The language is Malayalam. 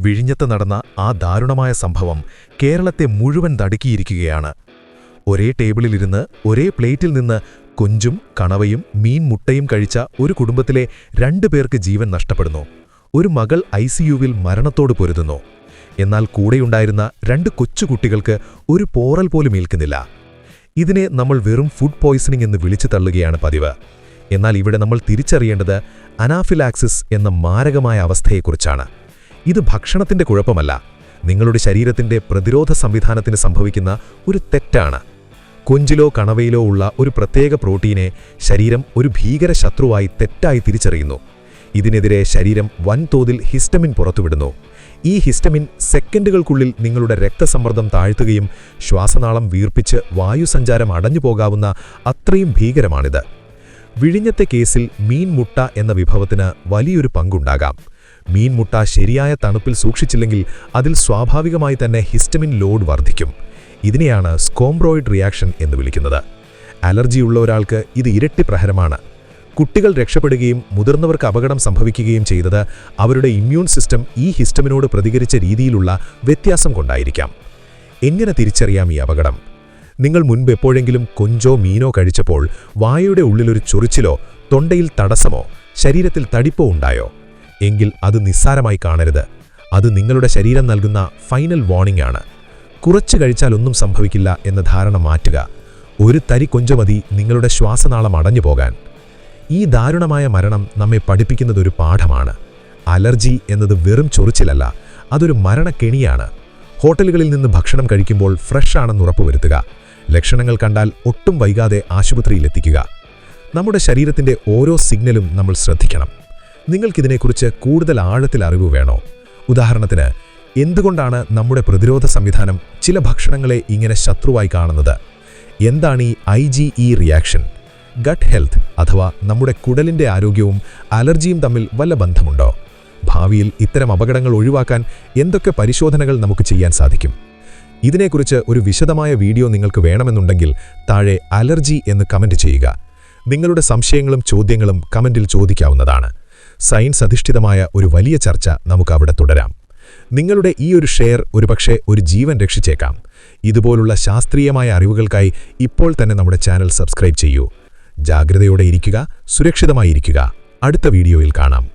വിഴിഞ്ഞത്ത് നടന്ന ആ ദാരുണമായ സംഭവം കേരളത്തെ മുഴുവൻ നടുക്കിയിരിക്കുകയാണ്. ഒരേ ടേബിളിലിരുന്ന് ഒരേ പ്ലേറ്റിൽ നിന്ന് കൊഞ്ചും കണവയും മീൻ മുട്ടയും കഴിച്ച ഒരു കുടുംബത്തിലെ 2 പേർക്ക് ജീവൻ നഷ്ടപ്പെടുന്നു. ഒരു മകൾ ICUവിൽ മരണത്തോട് പൊരുതുന്നു. എന്നാൽ കൂടെയുണ്ടായിരുന്ന 2 കൊച്ചുകുട്ടികൾക്ക് ഒരു പോറൽ പോലും ഏൽക്കുന്നില്ല. ഇതിനെ നമ്മൾ വെറും ഫുഡ് പോയ്സണിംഗ് എന്ന് വിളിച്ചു തള്ളുകയാണ് പതിവ്. എന്നാൽ ഇവിടെ നമ്മൾ തിരിച്ചറിയേണ്ടത് അനാഫിലാക്സിസ് എന്ന മാരകമായ അവസ്ഥയെക്കുറിച്ചാണ്. ഇത് ഭക്ഷണത്തിന്റെ കുഴപ്പമല്ല, നിങ്ങളുടെ ശരീരത്തിന്റെ പ്രതിരോധ സംവിധാനത്തിന് സംഭവിക്കുന്ന ഒരു തെറ്റാണ്. കൊഞ്ചിലോ കണവയിലോ ഉള്ള ഒരു പ്രത്യേക പ്രോട്ടീനെ ശരീരം ഒരു ഭീകര ശത്രുവായി തെറ്റായി തിരിച്ചറിയുന്നു. ഇതിനെതിരെ ശരീരം വൻതോതിൽ ഹിസ്റ്റമിൻ പുറത്തുവിടുന്നു. ഈ ഹിസ്റ്റമിൻ സെക്കൻഡുകൾക്കുള്ളിൽ നിങ്ങളുടെ രക്തസമ്മർദ്ദം താഴ്ത്തുകയും ശ്വാസനാളം വീർപ്പിച്ച് വായുസഞ്ചാരം അടഞ്ഞുപോകാവുന്ന അത്രയും ഭീകരമാണിത്. വിഴിഞ്ഞത്തെ കേസിൽ മീൻ മുട്ട എന്ന വിഭവത്തിന് വലിയൊരു പങ്കുണ്ടാകാം. മീൻ മുട്ട ശരിയായ തണുപ്പിൽ സൂക്ഷിച്ചില്ലെങ്കിൽ അതിൽ സ്വാഭാവികമായി തന്നെ ഹിസ്റ്റമിൻ ലോഡ് വർദ്ധിക്കും. ഇതിനെയാണ് സ്കോംബ്രോയിഡ് റിയാക്ഷൻ എന്ന് വിളിക്കുന്നത്. അലർജിയുള്ള ഒരാൾക്ക് ഇത് ഇരട്ടി പ്രഹരമാണ്. കുട്ടികൾ രക്ഷപ്പെടുകയും മുതിർന്നവർക്ക് അപകടം സംഭവിക്കുകയും ചെയ്തത് അവരുടെ ഇമ്മ്യൂൺ സിസ്റ്റം ഈ ഹിസ്റ്റമിനോട് പ്രതികരിച്ച രീതിയിലുള്ള വ്യത്യാസം കൊണ്ടായിരിക്കാം. എങ്ങനെ തിരിച്ചറിയാം ഈ അപകടം? നിങ്ങൾ മുൻപ് എപ്പോഴെങ്കിലും കൊഞ്ചോ മീനോ കഴിച്ചപ്പോൾ വായയുടെ ഉള്ളിലൊരു ചൊറിച്ചിലോ തൊണ്ടയിൽ തടസ്സമോ ശരീരത്തിൽ തടിപ്പോ ഉണ്ടായോ? എങ്കിൽ അത് നിസ്സാരമായി കാണരുത്. അത് നിങ്ങളുടെ ശരീരം നൽകുന്ന ഫൈനൽ വാർണിംഗ് ആണ്. കുറച്ച് കഴിച്ചാൽ ഒന്നും സംഭവിക്കില്ല എന്ന ധാരണ മാറ്റുക. ഒരു തരി കൊഞ്ച് മതി നിങ്ങളുടെ ശ്വാസനാളം അടഞ്ഞു പോകാൻ. ഈ ദാരുണമായ മരണം നമ്മെ പഠിപ്പിക്കുന്നതൊരു പാഠമാണ്. അലർജി എന്നത് വെറും ചൊറിച്ചിലല്ല, അതൊരു മരണക്കെണിയാണ്. ഹോട്ടലുകളിൽ നിന്ന് ഭക്ഷണം കഴിക്കുമ്പോൾ ഫ്രഷ് ആണെന്ന് ഉറപ്പുവരുത്തുക. ലക്ഷണങ്ങൾ കണ്ടാൽ ഒട്ടും വൈകാതെ ആശുപത്രിയിലെത്തിക്കുക. നമ്മുടെ ശരീരത്തിന്റെ ഓരോ സിഗ്നലും നമ്മൾ ശ്രദ്ധിക്കണം. നിങ്ങൾക്കിതിനെക്കുറിച്ച് കൂടുതൽ ആഴത്തിൽ അറിവ് വേണോ? ഉദാഹരണത്തിന്, എന്തുകൊണ്ടാണ് നമ്മുടെ പ്രതിരോധ സംവിധാനം ചില ഭക്ഷണങ്ങളെ ഇങ്ങനെ ശത്രുവായി കാണുന്നത്? എന്താണ് ഈ IgE റിയാക്ഷൻ? ഗട്ട് ഹെൽത്ത് അഥവാ നമ്മുടെ കുടലിന്റെ ആരോഗ്യവും അലർജിയും തമ്മിൽ വല്ല ബന്ധമുണ്ടോ? ഭാവിയിൽ ഇത്തരം അപകടങ്ങൾ ഒഴിവാക്കാൻ എന്തൊക്കെ പരിശോധനകൾ നമുക്ക് ചെയ്യാൻ സാധിക്കും? ഇതിനെക്കുറിച്ച് ഒരു വിശദമായ വീഡിയോ നിങ്ങൾക്ക് വേണമെന്നുണ്ടെങ്കിൽ താഴെ അലർജി എന്ന് കമന്റ് ചെയ്യുക. നിങ്ങളുടെ സംശയങ്ങളും ചോദ്യങ്ങളും കമന്റിൽ ചോദിക്കാവുന്നതാണ്. സയൻസ് അധിഷ്ഠിതമായ ഒരു വലിയ ചർച്ച നമുക്ക് അവിടെ തുടരാം. നിങ്ങളുടെ ഈ ഒരു ഷെയർ ഒരുപക്ഷെ ഒരു ജീവൻ രക്ഷിച്ചേക്കാം. ഇതുപോലുള്ള ശാസ്ത്രീയമായ അറിവുകൾക്കായി ഇപ്പോൾ തന്നെ നമ്മുടെ ചാനൽ സബ്സ്ക്രൈബ് ചെയ്യൂ. ജാഗ്രതയോടെ ഇരിക്കുക, സുരക്ഷിതമായി ഇരിക്കുക. അടുത്ത വീഡിയോയിൽ കാണാം.